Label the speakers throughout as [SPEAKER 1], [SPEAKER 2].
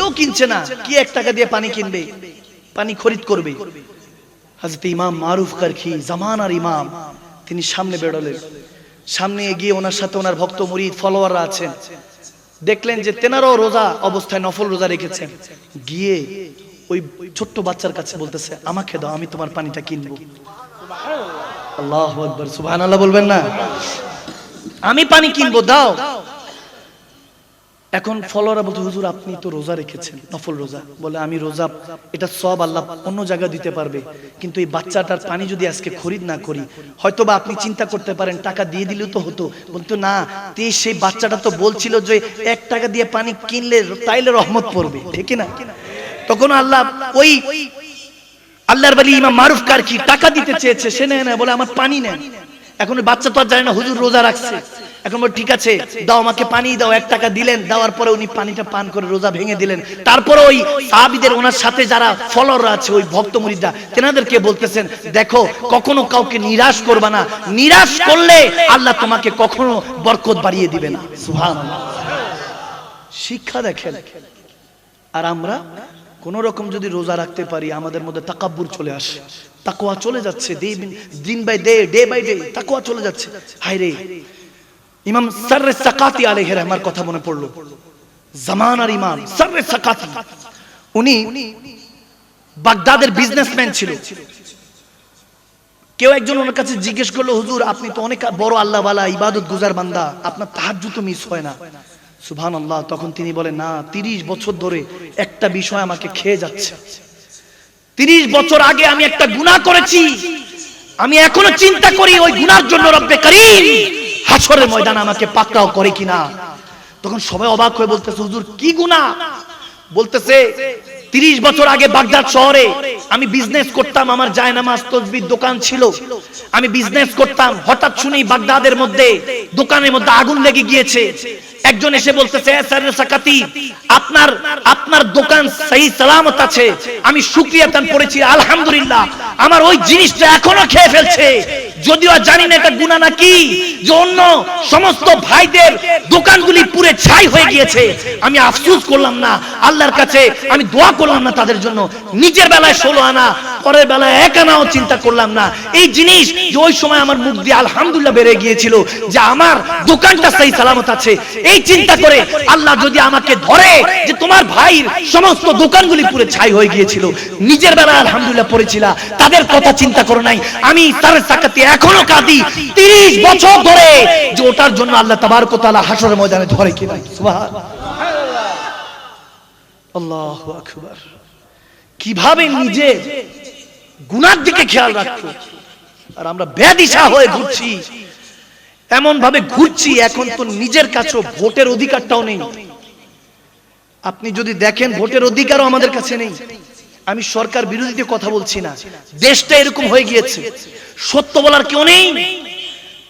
[SPEAKER 1] কেউ কিনছে না, কি 1 টাকা দিয়ে পানি কিনবে, পানি খরিদ করবে। হযরত ইমাম মারুফ কারখি জামানার ইমাম, তিনি সামনে বেরোলেন। সামনে এগিয়ে ওনার সাথে ওনার ভক্ত মুরিদ ফলোয়াররা আছেন। দেখলেন যে তেনারাও রোজা অবস্থায় নফল রোজা রেখেছেন। গিয়ে ওই ছোট্ট বাচ্চার কাছে বলতেছে, আমাকে দাও, আমি তোমার পানিটা কিনবো। আল্লাহু আকবার, সুবহানাল্লাহ বলবেন না? আমি পানি কিনবো, দাও। এখন ফলোয়াররা বলতে, হুজুর আপনি তো রোজা রেখেছেন, নফল রোজা। বলে, আমি রোজা, এটা সব আল্লাহ অন্য জায়গায় দিতে পারবে, কিন্তু এই বাচ্চাটার পানি যদি আজকে খরিদ না করি, হয়তোবা আপনি চিন্তা করতে পারেন টাকা দিয়ে দিলেও তো হতো। বলতো না, সেই বাচ্চাটা তো বলছিল যে 1 টাকা দিয়ে পানি কিনলে তাইলে রহমত পড়বে, ঠিক না? তখন আল্লাহ ওই আল্লাহর ওলি ইমাম মারুফ কারখি টাকা দিতে চেয়েছে, সে নেয় না, বলে আমার পানি নেন। এখন ওই বাচ্চা তো আর জানে না হুজুর রোজা রাখছে। এখন বলে, ঠিক আছে দাও, আমাকে পানি দাও। 1 টাকা দিলেন, দেওয়ার পরে উনি পানিটা পান করে রোজা ভেঙে দিলেন। তারপরে ওই সাহাবীদের, ওনার সাথে যারা ফলোয়াররা আছে, ওই ভক্ত মুরিদরা, তেনাদেরকে বলতেছেন, দেখো কখনো কাউকে নিরাশ করবা না, নিরাশ করলে আল্লাহ তোমাকে কখনো বরকত বাড়িয়ে দিবে না। সুবহানাল্লাহ, শিক্ষা দেখেন। আর আমরা কোন রকম যদি রোজা রাখতে পারি, আমাদের মধ্যে তাকাব্বুর চলে আসে, তাকওয়া চলে যাচ্ছে, দিন বাই ডে বাই ডে তাকওয়া চলে যাচ্ছে। হায় রে, ইমাম সাররে সাকাতি আলাইহি রহমার কথা মনে পড়লো। জামানার ইমাম সাররে সাকাতি, উনি বাগদাদের বিজনেসম্যান ছিল। কেউ একজন ওনার কাছে জিজ্ঞেস করলো, হুজুর আপনি তো অনেক বড় আল্লাহ ওয়ালা, ইবাদত গুজার বান্দা, আপনার তাহাজ্জুদ তো মিস হয় না। সুবহানাল্লাহ। তখন তিনি বলেন, না, 30 বছর ধরে একটা বিষয় আমাকে খেয়ে যাচ্ছে। 30 বছর আগে আমি একটা গুনাহ করেছি, আমি এখনো চিন্তা করি ওই গুনার জন্য রব্বে কারীম হাসরের ময়দানে আমাকে পাকড়াও করে কিনা। তখন সবাই অবাক হয়ে বলতেছে, হুজুর কি গুনাহ? বলতেছে, 30 বছর আগে বাগদাদ শহরে আমি বিজনেস করতাম, আমার জায়নামাজ তসবির দোকান ছিল, আমি বিজনেস করতাম। হঠাৎ শুনি বাগদাদের মধ্যে দোকানের মধ্যে আগুন লেগে গিয়েছে। একজন এসে বলতেছে, সাররে সাকাতি, আপনার দোকান সহি সালামত আছে। আমি শুকরিয়া দান করেছি, আলহামদুলিল্লাহ। আমার ওই জিনিসটা এখনো খেয়ে ফেলছে, যদিও জানি না এটা গুনাহ নাকি, যে অন্য সমস্ত ভাইদের দোকানগুলি পুড়ে ছাই হয়ে গিয়েছে। আমি আফসোস করলাম না, আল্লাহর কাছে আমি দোয়া করলাম না তাদের জন্য। নিজের বেলায় 16 আনা, পরের বেলায় 1 আনাও চিন্তা করলাম না। এই জিনিস যে ওই সময় আমার মুখ দিয়ে আলহামদুলিল্লাহ বেড়ে গিয়েছিল যে আমার দোকানটা সহি সালামত আছে, এই চিন্তা করে আল্লাহ যদি আমাকে ধরে যে তোমার ভাইয়ের সমস্ত দোকানগুলি পুরো ছাই হয়ে গিয়েছিল, নিজের বেলায় আলহামদুলিল্লাহ পড়েছিল, তাদের কথা চিন্তা করো নাই। আমি তার সাকাতে এখনো কাঁদি 30 বছর ধরে, যে ওটার জন্য আল্লাহ তাবারক ওয়া তাআলা হাসরের ময়দানে ধরে কিনা। সুবহানাল্লাহ, আল্লাহু আকবার। কিভাবে নিজে গুনার দিকে খেয়াল রাখতো, আর আমরা বেদিশা হয়ে ঘুরছি, এমন ভাবে ঘুরছি। এখন তো নিজের কাছে ভোটের অধিকারটাও নেই। আপনি যদি দেখেন, ভোটের অধিকারও আমাদের কাছে নেই। আমি সরকার বিরোধীতে কথা বলছি না, দেশটা এরকম হয়ে গিয়েছে, সত্য বলার কেউ নেই।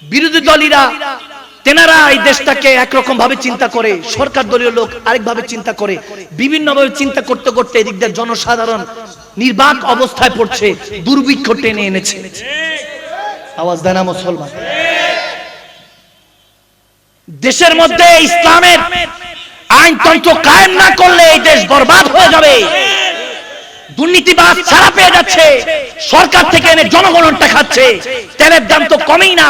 [SPEAKER 1] বিরোধী দলীরা তেনারা এই দেশটাকে একরকম ভাবে চিন্তা করে, সরকার দলীয় লোক আরেক ভাবে চিন্তা করে, বিভিন্ন ভাবে চিন্তা করতে করতে এদিক দিয়ে জনসাধারণ নির্বাক অবস্থায় পড়ছে, দুর্ভিক্ষ টেনে এনেছে। আওয়াজ দেয় না মুসলমান? দেশের মধ্যে ইসলামের আইনতন্ত্র কায়েম না করলে এই দেশ বরবাদ হয়ে যাবে। দুর্নীতিবাজ ছাড়া পেয়ে যাচ্ছে, সরকার থেকে এনে জনগণটা খাচ্ছে। তেলের দাম তো কমেই না,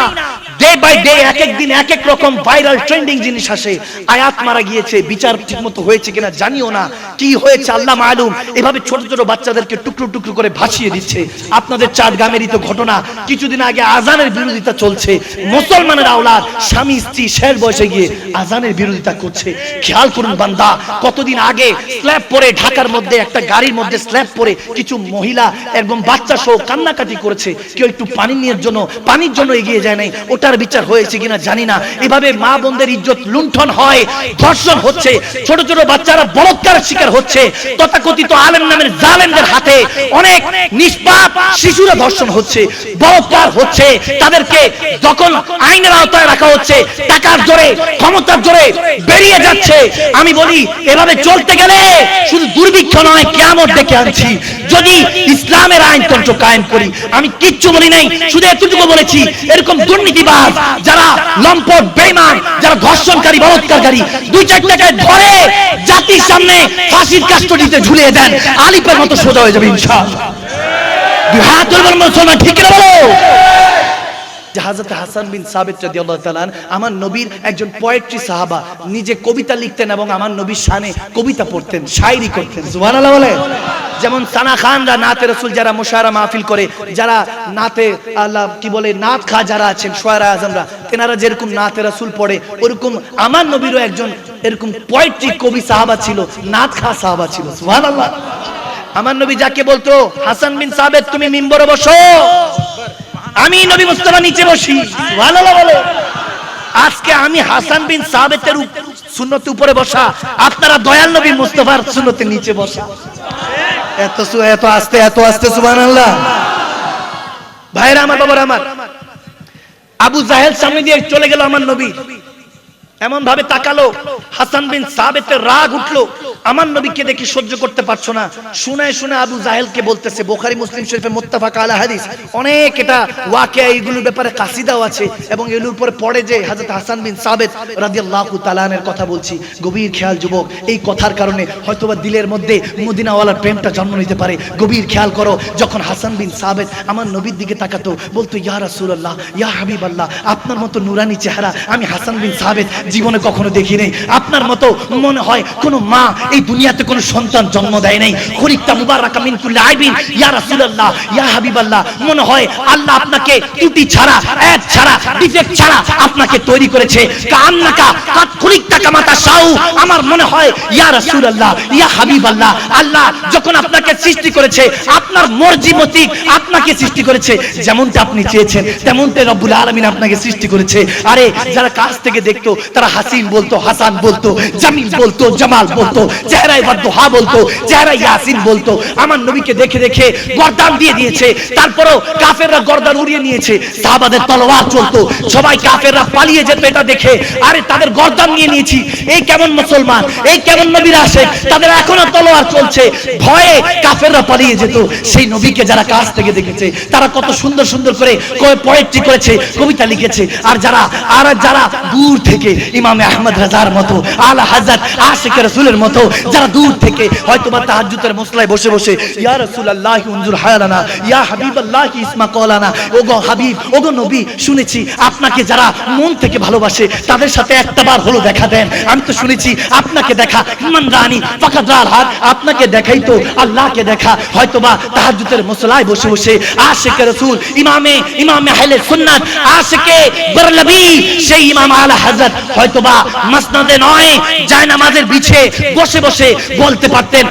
[SPEAKER 1] ডে বাই ডে এক এক দিন এক এক রকম ভাইরাল ট্রেন্ডিং জিনিস আসে। আয়াত মারা গিয়েছে, বিচার ঠিকমতো হয়েছে কিনা জানিও না, কি হয়েছে আল্লাহ মালুম। এভাবে ছোট ছোট বাচ্চাদেরকে টুকরো টুকরো করে ভাসিয়ে দিচ্ছে। আপনাদের চাটগ্রামেরই তো ঘটনা, কিছুদিন আগে আজানের বিরোধিতা চলছে। মুসলমানের আওলাদ স্বামী স্ত্রী শেষ বয়সে গিয়ে আজানের বিরোধিতা করছে। খেয়াল করুন বান্দা, কতদিন আগে স্ল্যাব পরে ঢাকার মধ্যে একটা গাড়ির মধ্যে স্ল্যাব পরে কিছু মহিলা এবং বাচ্চা সহ কান্নাকাটি করেছে। কেউ একটু পানির জন্য এগিয়ে যায় নাই। ওটার বিচার হয়েছে কিনা জানি না। এভাবে মা বোনদের ইজ্জত লুণ্ঠন হয়, ধর্ষণ হচ্ছে, ছোট ছোট বাচ্চারা বলাৎকারের শিকার হচ্ছে। তথাকথিত আলেম নামের জালেমদের হাতে অনেক নিষ্পাপ শিশুরা ধর্ষণ হচ্ছে, বলাৎকার হচ্ছে। তাদেরকে যখন আইনের আওতায় রাখা হচ্ছে, টাকার জোরে, ক্ষমতার জোরে বেরিয়ে যাচ্ছে। আমি বলি, এভাবে চলতে গেলে শুধু দুর্ভিক্ষ নয়, কিয়ামত ডেকে আনছি। যদি ইসলামের আইনতন্ত্র কায়েম করি, আমি কিচ্ছু বলি নাই, শুধু এতটুকু বলেছি, এরকম দুর্নীতিবাজ ধোঁকাবাজ, যারা লম্পট বেঈমান, যারা ধর্ষণকারী বলাৎকারী, 2-4 টাকায় ধরে জাতির সামনে ফাঁসির কাস্টডিতে ঝুলিয়ে দেন, আলিফের মতো সোজা হয়ে যাবে ইনশাআল্লাহ। দুই হাত তুলে বলুন মুসলমান, ঠিক না বলো? হযরত হাসান বিন সাবিত রাদিয়াল্লাহু তাআলা আমার নবীর একজন পোয়েট্রি সাহাবা, নিজে কবিতা লিখতেন এবং আমার নবীর শানে কবিতা পড়তেন, শায়রি করতেন। সুবহানাল্লাহ বলে। যেমন সানা খানরা নাতে রাসূল যারা মুশায়রা মাহফিল করে, যারা নাতে আল্লাহ কি বলে নাত খা যারা আছেন শোয়ারা আজমরা, তেনারা যেরকম নাতে রাসূল পড়ে, ওরকম আমার নবীরও একজন এরকম পোয়েট্রি কবি সাহাবা ছিল, নাত খা সাহাবা ছিল। সুবহানাল্লাহ। আমার নবী যাকে বলতো, হাসান বিন সাবিত তুমি মিম্বরে বসো, আমি নবী মুস্তাফা নিচে বসি। সুবহানাল্লাহ বলে। আজকে আমি হাসান বিন সাবিতের সুন্নতের উপরে বসা, আপনারা দয়াল নবী মুস্তাফার সুন্নতের নিচে বসা। এত আস্তে সুবহানাল্লাহ। ভাইরা আমার, বাবারা আমার, আবু জাহেল সামনে দিয়ে চলে গেল আমার নবী, এমন ভাবে তাকালো, হাসান বিন সাবিতের রাগ উঠলো, আমার নবীকে দেখে সহ্য করতে পারছো না। শুনে আবু জাহেলকে বলতেছে, বুখারী মুসলিম শরীফে মুত্তাফাক আলা হাদিস, অনেক এটা ওয়াকিয়া, এইগুলোর ব্যাপারে কাসিদাও আছে এবং এগুলোর উপরে পড়ে যে হযরত হাসান বিন সাবিত রাদিয়াল্লাহু তাআলা এর কথা বলছি। গভীর খেয়াল যুবক, এই কথার কারণে হয়তোবা দিলের মধ্যে মদিনাওয়ালার প্রেমটা জন্ম নিতে পারে। গভীর খেয়াল করো, যখন হাসান বিন সাবিত আমার নবীর দিকে তাকাতো, বলতো ইয়া রাসূলুল্লাহ, ইয়া হাবিবাল্লাহ, আপনার মতো নুরানি চেহারা আমি হাসান বিন সাবিত জীবনে কখনো দেখি নাই। আপনার মতো মনে হয় কোন মা এই দুনিয়াতে কোন সন্তান জন্ম দেয় নাই। খরিকতা মুবারাকা মিন কুল্লি আইবিন ইয়া রাসূলুল্লাহ, ইয়া হাবিবাল্লাহ, মনে হয় আল্লাহ আপনাকে ত্রুটি ছাড়া, এক ছাড়া, ডিফেক্ট ছাড়া আপনাকে তৈরি করেছে। কান্নাকা কাত খরিকতা কামাতা শাউ, আমার মনে হয় ইয়া রাসূলুল্লাহ, ইয়া হাবিবাল্লাহ, আল্লাহ যখন আপনাকে সৃষ্টি করেছে আপনার মর্জি মতিক আপনাকে সৃষ্টি করেছে, যেমনটা আপনি চেয়েছেন তেমনটাই রব্বুল আলামিন আপনাকে সৃষ্টি করেছে। আরে যারা কাছ থেকে দেখতো তারা হাসিন বলতো, হাসান বলতো, জামিল বলতো, জামাল বলতো, চেহারায় বাদদোহা বলতো, চেহারায় ইয়াসিন বলতো। আমার নবীকে দেখে দেখে গর্দান দিয়ে দিয়েছে, তারপরও কাফেররা গর্দান উড়িয়ে নিয়েছে, সাহাবাদের তলোয়ার চলতো, সবাই কাফেররা পালিয়ে যেত এটা দেখে, আরে তাদের গর্দান নিয়ে নিয়েছি, এই কেমন মুসলমান, এই কেমন নবীর আশিক, তাদের এখনো তলোয়ার চলছে, ভয়ে কাফেররা পালিয়ে যেত। সেই নবীকে যারা কাছ থেকে দেখেছে তারা কত সুন্দর সুন্দর করে পোয়েট্রি করেছে, কবিতা লিখেছে। আর যারা দূর থেকে ইমামে আহমদ রাজার মতো, আলা হযরত আশিক রাসূলের মতো যারা দূর থেকে হয়তোবা তাহাজ্জুদের মুসল্লায় বসে বসে ইয়া রাসূলুল্লাহ উনজুর হায়ালানা, ইয়া হাবিবাল্লাহ ইসমা কওলানা, ওগো হাবিব, ওগো নবী, শুনেছি আপনাকে যারা মন থেকে ভালোবাসে তাদের সাথে একটাবার হলো দেখা দেন। আমি তো শুনেছি আপনাকে দেখা মান রানী ফাকাদ রাল হক, আপনাকে দেখাই তো আল্লাহকে দেখা। হয়তোবা তাহাজ্জুদের মুসল্লায় বসে বসে আশিক রাসূল, ইমামে আহলে সুন্নাত, আশিকে বরলবি, সেই ইমাম আলা হযরত হয়তোবা মাসনাদে নয় জায়নামাজের বিছে বসে বসে বলতে পারতেন,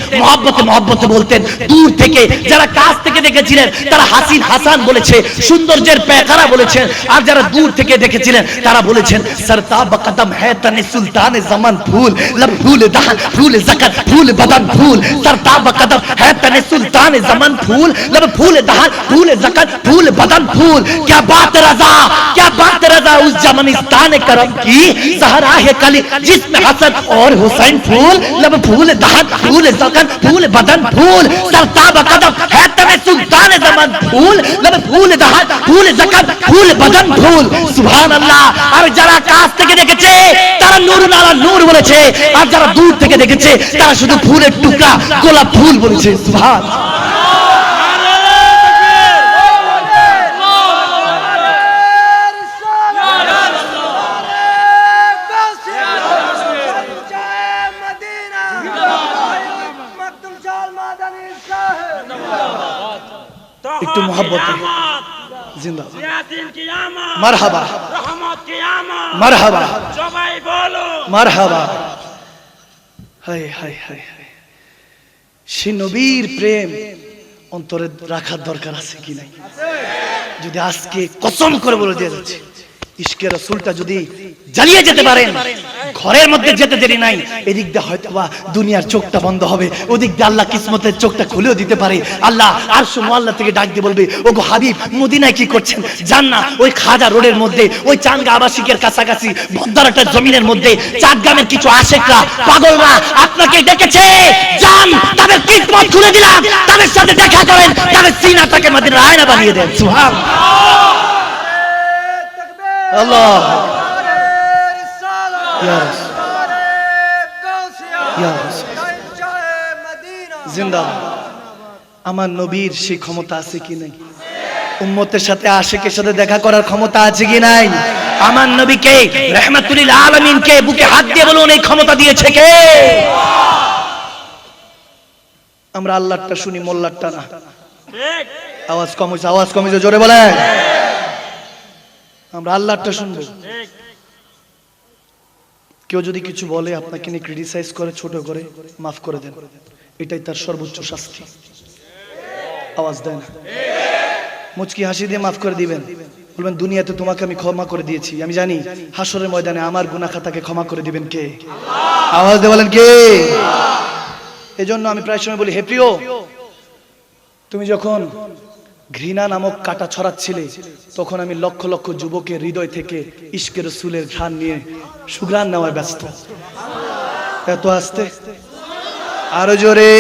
[SPEAKER 1] মহব্বতে বলতেন। দূর থেকে যারা কাছ থেকে দেখেছিলেন তারা হাসিন হাসান বলেছে, সৌন্দর্যের পেকারা বলেছেন, আর যারা দূর থেকে দেখেছিলেন তারা বলেছেন सरताब कदम है तने सुल्तान जमान फूल लब फूल दहन फूल ज़कत फूल बदन फूल सरताब कदम है तने सुल्तान जमान फूल लब फूल दहन फूल ज़कत फूल बदन फूल। क्या बात रज़ा उस जमानिस्तान करम की सहरा है कली जिसमें हसन और हुसैन फूल लब फूल दहन फूल ज़कत फूल बदन फूल सरताब कदम है तने सुल्तान जमान फूल लब फूल दहन फूल ज़कत फूल बदन फूल। सुभान अल्लाह। আর যারা কাছ থেকে দেখেছে তারা নূরুল আলা নূর বলেছে, আর যারা দূর থেকে দেখেছে তারা শুধু ফুলের টুকরা গোলাপ ফুল বলেছে। সুবহান। একটু মোহাব্বত জিন্দাবাদ, মারহাবা, মারহাবা, সবাই বলো মারহাবা। হায় হায় হায় হায়, সে নবীর প্রেম অন্তরে রাখার দরকার আছে কি নাই? যদি আজকে কসম করে বলে দিয়ে যাচ্ছে, ইশকে রাসূলটা যদি জ্বালিয়ে যেতে পারেন, ঘরের মধ্যে যেতে দেরি নাই, এদিক দিয়ে হয়তোবা দুনিয়ার চোখটা বন্ধ হবে, ওদিক দিয়ে আল্লাহ কিসমতের চোখটা খুলেও দিতে পারে। আল্লাহ আরশ মুআল্লা থেকে ডাক দিয়ে বলবে, ওগো হাবিব মদিনায় কি করছেন? যান না ওই খাজা রোডের মধ্যে, ওই চাঙ্গা আবাসিকের কাছাকাছি বদ্দারাটার জমিনের মধ্যে চাঁদগ্রামের কিছু আশেকরা পাগলরা আপনাকে ডেকেছে, যান তাদের কিসমত খুলে দিলাম, তাদের সাথে দেখা করেন, তাদের সিনাটাকে মদিনার আয়না বানিয়ে দেন। সুবহানাল্লাহ। আল্লাহ ইয়া রাসূল ইয়া রাসূল জিন্দাবাদ। আমার নবীর সেই ক্ষমতা আছে কি নাই? উম্মতের সাথে আশিকের সাথে দেখা করার ক্ষমতা আছে কি নাই? আমার নবীকে রাহমাতুল লিল আলামিনকে বুকে হাত দিয়ে বলুন এই ক্ষমতা দিয়েছে কে? আমরা আল্লাহরটা শুনি, মোল্লারটা না। ঠিক, আওয়াজ কমেছে, জোরে বলেন। আমরা আল্লাহরটা শুনবো। ঠিক, কেউ যদি কিছু বলে, আপনাকে নিয়ে ক্রিটিসাইজ করে, ছোট করে, মাফ করে দেন, এটাই তার সর্বোচ্চ শাস্তি। আওয়াজ দেন, মুচকি হাসি দিয়ে মাফ করে দিবেন, বলবেন দুনিয়াতে তোমাকে আমি ক্ষমা করে দিয়েছি, আমি জানি হাসরের ময়দানে আমার গুনাহ খাতাকে ক্ষমা করে দিবেন কে? আওয়াজ দিয়ে বলেন কে? এজন্য আমি প্রায় সময় বলি, হে প্রিয়, তুমি যখন ঘৃণা নামক কাঁটা ছড়াচ্ছিলে, তখন আমি লক্ষ লক্ষ যুবকের হৃদয় থেকে ইশকের রাসূলের ঘ্রাণ নিয়ে সুঘ্রাণ নেওয়ায় ব্যস্ত। এত আস্তে, আরো জোরে।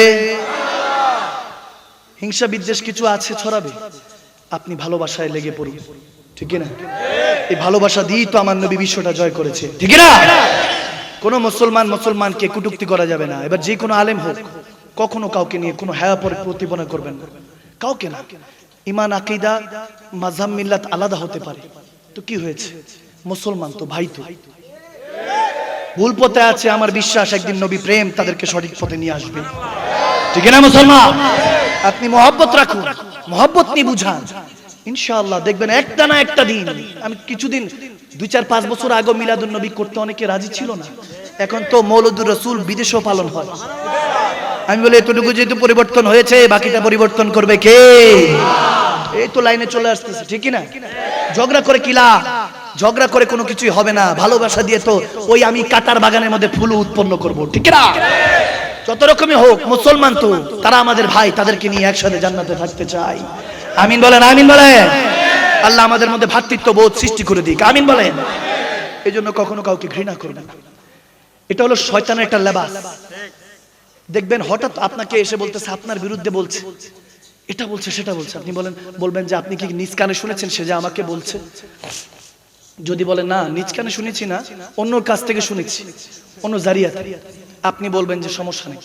[SPEAKER 1] হিংসা বিদ্বেষ কিছু আছে ছড়াবে, আপনি ভালোবাসায় লেগে পড়ুন, ঠিক না? এই ভালোবাসা দিয়েই তো আমার নবী বিশ্বটা জয় করেছে, ঠিক না? কোন মুসলমানকে কটূক্তি করা যাবে না। এবার যে কোনো আলেম হোক, কখনো কাউকে নিয়ে কোনো হায়া প্রতিপন্ন করবেন না, কাউকে না। ঈমান, আকীদা, মাযহাব, মিল্লাত আলাদা হতে পারে, তো কি হয়েছে? মুসলমান তো ভাই, তো ভুল পথে আছে, আমার বিশ্বাস একদিন নবী প্রেম তাদেরকে সঠিক পথে নিয়ে আসবে, ঠিক না? মুসলমান, আপনি মহব্বত রাখুন, মহব্বত নিয়ে বুঝান, ইনশাআল্লাহ দেখবেন একটা না একটা দিন। আমি কিছুদিন 2-4-5 বছর আগে মিলাদুন নবী করতে অনেকে রাজি ছিল না, এখন তো মৌলুদুর রাসূল বিদেশেও পালন হয়। আমি বলি এতটুকু যেহেতু পরিবর্তন হয়েছে, বাকিটা পরিবর্তন করবে কে? এই তো লাইনে চলে আসতেছে, ঠিক না? ঝগড়া করে কিলা, ঝগড়া করে কোনো কিছুই হবে না। ভালোবাসা দিয়ে তো ওই আমি কাটার বাগানের মধ্যে ফুল উৎপন্ন করব, ঠিক না? যত রকমই হোক, মুসলমান তো তারা আমাদের ভাই, তাদেরকে নিয়ে একসাথে জান্নাতে থাকতে চাই। আমিন বলেন, আমিন বলেন। আল্লাহ আমাদের মধ্যে ভ্রাতৃত্ব বোধ সৃষ্টি করে দিক, আমিন বলেন। এই জন্য কখনো কাউকে ঘৃণা করবেন না, এটা হলো শয়তানের একটা লেবাস। দেখবেন হঠাৎ আপনাকে এসে বলতেছে, আপনার বিরুদ্ধে বলছে, এটা বলছে, সেটা বলছে, আপনি বলবেন যে আপনি কি নিজ কানে শুনেছেন সে যে আমাকে বলছে? যদি বলেন না নিজ কানে শুনেছি না, অন্যর কাছ থেকে শুনেছি, অন্য জারিয়াত, আপনি বলবেন যে সমস্যা নেই।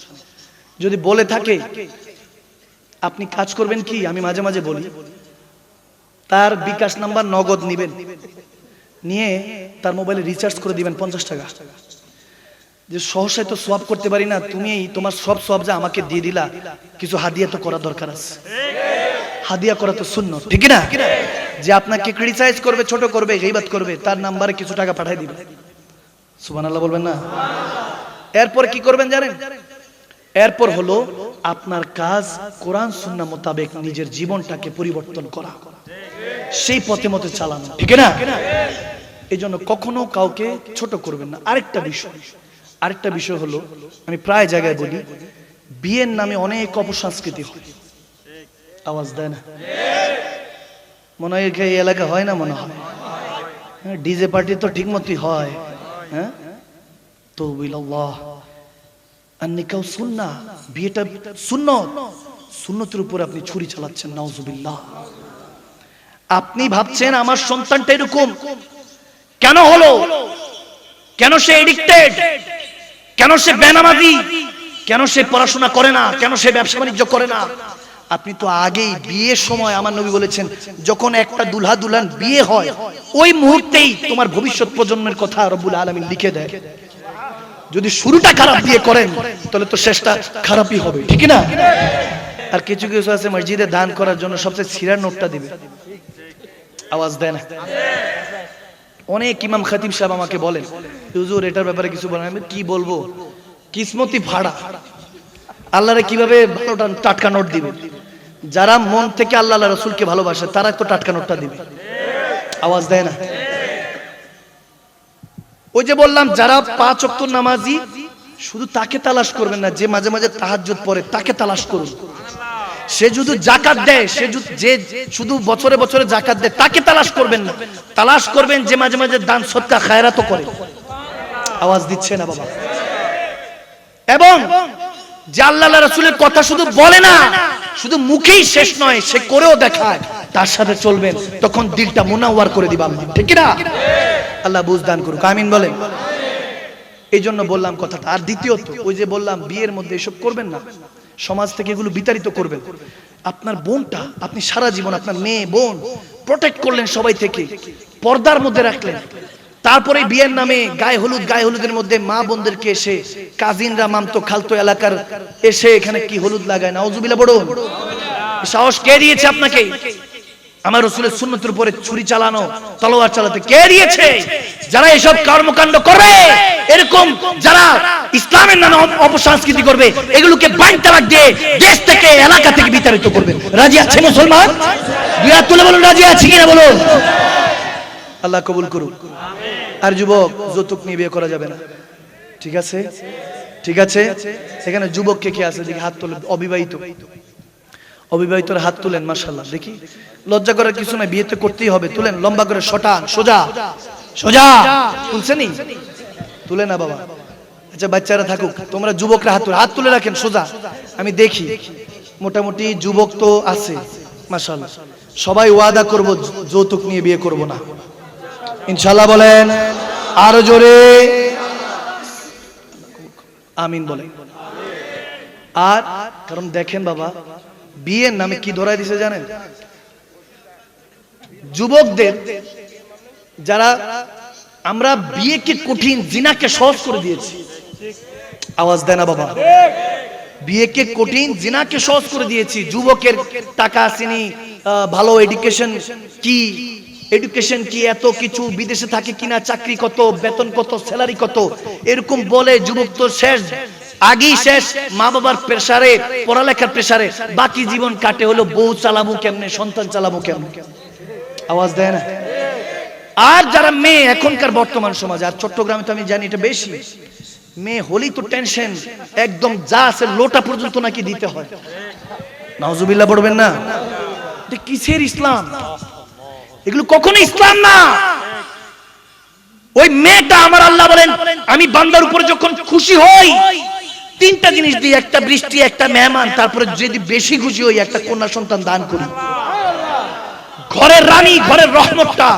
[SPEAKER 1] যদি বলে থাকে, আপনি কাজ করবেন কি, আমি মাঝে মাঝে বলি, তার বিকাশ নাম্বার নগদ নিবেন, নিয়ে তার মোবাইলে রিচার্জ করে দিবেন 50 টাকা। যে সহসায় তো সোয়াব করতে পারি না, তুমি তোমার সব সোয়াব যা আমাকে দিয়ে দিলা, কিছু হাদিয়া তো করা দরকার আছে, হাদিয়া করা তো সুন্নাত, ঠিক না? যে আপনাকে ক্রিটিসাইজ করবে, ছোট করবে, গীবত করবে, তার নাম্বারে কিছু টাকা পাঠিয়ে দিবেন। সুবহানাল্লাহ বলবেন না? এরপর কি করবেন জানেন? এরপর হলো আপনার কাজ কোরআন সুন্নাহ মোতাবেক নিজের জীবনটাকে পরিবর্তন করা, সেই পথে মতে চালানো, ঠিক না? এই জন্য কখনো কাউকে ছোট করবেন না। আরেকটা বিষয় হলো, আমি প্রায় জায়গায় বলি, বিয়ের নামে অনেক অপসংস্কৃতি হয়। আওয়াজ দেয় না? মনে হয় এই এলাকা হয় না? মনে হয় ডিজে পার্টি তো ঠিক মতোই হয়। হ্যাঁ, তো বিল্লাহ আর নিকাহ সুন্নাহ, বিয়েটা সুন্নত, সুন্নতের উপর আপনি ছুরি চালাচ্ছেন, নাউজুবিল্লাহ। আপনি ভাবছেন আমার সন্তানটা এরকম কেন হলো, কেন সে এডিক্টেড, কেন সে বেনামাজি, কেন সে পড়াশোনা করে না, কেন সে ব্যবসা বাণিজ্য করে না। আপনি তো আগেই বিয়ের সময়, আমার নবী বলেছেন, যখন একটা দুলহা দুলহান বিয়ে হয়, ওই মুহূর্তেই তোমার ভবিষ্যৎ প্রজন্মের কথা রব্বুল আলামিন লিখে দেয়। যদি শুরুটা খারাপ দিয়ে করেন, তাহলে তো শেষটা খারাপই হবে, ঠিক না? আর কিছু কিছু আছে মসজিদে দান করার জন্য সবচেয়ে ছিঁড়া নোটটা দিবে। আওয়াজ দেয় না? অনেক ইমাম খতিব সাহেব আমাকে বলেন, হুজুর এটার ব্যাপারে কিছু বলেন। আমি কি বলবো, কিসমতি ভাড়া, আল্লাহরে কিভাবে ভালোটা টাটকা নোট দিবে? যারা মন থেকে আল্লাহ রাসূলকে ভালোবাসে তারা তো টাটকা নোটটা দিবে। আওয়াজ দেয় না? ওই যে বললাম, যারা 5 ওয়াক্ত নামাজি, শুধু তাকে তালাশ করবেন না, যে মাঝে মাঝে তাহাজ্জুদ পড়ে তাকে তালাশ করুন। সে যদি যাকাত দেয়, যে শুধু বছরে বছরে যাকাত দেয় তাকে তালাশ করবেন না, তালাশ করবেন যে মাঝে মাঝে দান সদকা খায়রাতও করে। আওয়াজ দিচ্ছে না বাবা? এবং যে আল্লাহ রাসূলের কথা শুধু বলে না, শুধু মুখেই শেষ নয়, সে করেও দেখায়, তার সাথে চলবেন, তখন দিলটা মুনাওয়ার করে দিবা আল্লাহ, ঠিক না? আল্লাহ বুঝদান করুক, আমিন বলেন। এই জন্য বললাম কথাটা। আর দ্বিতীয়ত, ওই যে বললাম বিয়ের মধ্যে এসব করবেন না, সমাজ থেকে এগুলো বিতাড়িত করবেন। আপনার বোনটা আপনি সারা জীবন, আপনার মেয়ে বোন প্রোটেক্ট করলেন সবাই থেকে, পর্দার মধ্যে রাখলেন, তারপরে বিয়ের নামে গায়ে হলুদের মধ্যে মা বোনদেরকে এসে কাজিনরা, মামতো খালতো এলাকার এসে এখানে কি হলুদ লাগায়, নাউজুবিল্লাহ বলুন। সাহস কে দিয়েছে আপনাকে আমার রাসূলের সুন্নতের উপরে ছুরি চালানো, তলোয়ার চালাতে? কে দিয়েছে? যারা এসব কর্মকাণ্ড করবে, এরকম যারা ইসলামের নামে অপসংস্কৃতি করবে, এগুলোকে বাইন তালাক দিয়ে দেশ থেকে, এলাকা থেকে বিতাড়িত করবে। রাজি আছে মুসলমান? দুই হাত তুলে বলুন রাজি আছে কিনা বলুন। আল্লাহ কবুল করুন। আর যুবক, যৌতুক নিয়ে বিয়ে করা যাবে না, ঠিক আছে? ঠিক আছে, এখানে যুবক কে কে আছে দেখি হাত তুলে। অবিবাহিতরা হাত তুলেন, মাশাআল্লাহ। দেখি, লজ্জা করার কিছু নাই, বিয়ে তো করতেই হবে। তুলেন লম্বা করে, শটান, সোজা সোজা। তুলছেনই? তুলে না বাবা। আচ্ছা বাচ্চারা থাকুক, তোমরা যুবকরা হাত তুলে রাখেন সোজা, আমি দেখি। মোটামুটি যুবক তো আছে মাশাআল্লাহ। সবাই ওয়াদা করব যৌতুক নিয়ে বিয়ে করব না, ইনশাআল্লাহ বলেন আরো জোরে আমিন বলেন। আর কারণ দেখেন বাবা, বিয়ের নামে কি ধরাই দিছে জানেন? যুবকদের যারা আমরা বিয়েকে কঠিন, জিনাকে সহজ করে দিয়েছি। আওয়াজ দেয় না বাবা? বিয়েকে কঠিন, জিনাকে সহজ করে দিয়েছি। যুবকের টাকা আসেনি, ভালো এডুকেশন কি, এত কিছু, বিদেশে থাকে কিনা, চাকরি কত, বেতন কত, স্যালারি কত, এরকম বলে যুবক তো শেষ, আগেই শেষ। মা বাবার প্রেসারে, পড়ালেখার প্রেসারে বাকি জীবন কাটে হলো বউ চালাবো কেমনে, সন্তান চালাবো কেমনে। আওয়াজ দেয় না? আর যারা মেয়ে এখনকার বর্তমান সমাজে, আর চট্টগ্রামে তো আমি জানি এটা বেশি, মেয়ে হলেই তো টেনশন, একদম যা আছে লোটা পর্যন্ত নাকি দিতে হয়। নাউজুবিল্লাহ পড়বেন না? এটা কিসের ইসলাম? এগুলো কখনো ইসলাম না। ওই মেয়েটা, আমার আল্লাহ বলেন, আমি বান্দার উপরে যখন খুশি হই তিনটা জিনিস দিই, একটা বৃষ্টি, একটা মেহমান, তারপরে যদি বেশি খুশি হই একটা কন্যা সন্তান দান করি। ঘরের রানী, ঘরের রহমতটা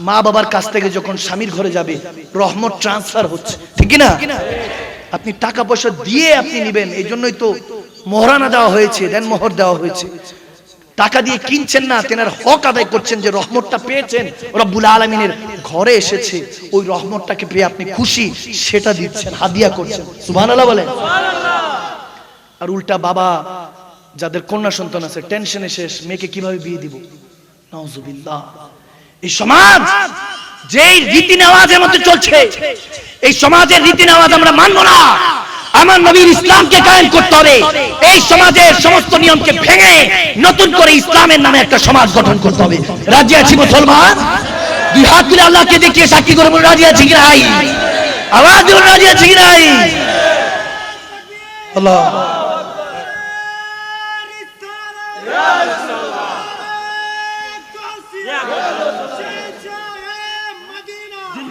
[SPEAKER 1] মা বাবার কাছ থেকে যখন স্বামীর ঘরে যাবে, রহমত ট্রান্সফার হচ্ছে, ঠিক না? আপনি টাকা পয়সা দিয়ে আপনি নেবেন, এই জন্যই তো মোহরানা দেওয়া হয়েছে, দেন মোহর দেওয়া হয়েছে। টাকা দিয়ে কিনছেন না, তেনার হক আদায় করছেন, যে রহমতটা পেয়েছেন, রব্বুল আলামিনের ঘরে এসেছে, ওই রহমতটাকে পেয়ে আপনি খুশি, সেটা দিচ্ছেন, হাদিয়া করছেন। সুবহানাল্লাহ বলেন। আর উল্টা বাবা যাদের কন্যা সন্তান আছে, টেনশনে শেষ, মেয়েকে কিভাবে বিয়ে দিব। নাউজুবিল্লাহ। এই সমাজ যেই রীতি নেওয়াজের মধ্যে চলছে, এই সমাজের রীতি নেওয়াজ আমরা মানব না। আমার নবীর ইসলামকে কায়েম করতে হবে। এই সমাজের সমস্ত নিয়মকে ভেঙে নতুন করে ইসলামের নামে একটা সমাজ গঠন করতে হবে। রাজি আছি মুসলমান? দুই হাত তুলে আল্লাহকে দেখিয়ে সাক্ষী করে বলুন রাজি আছি কি নাই? আওয়াজ দিন, রাজি আছি কি নাই? আল্লাহ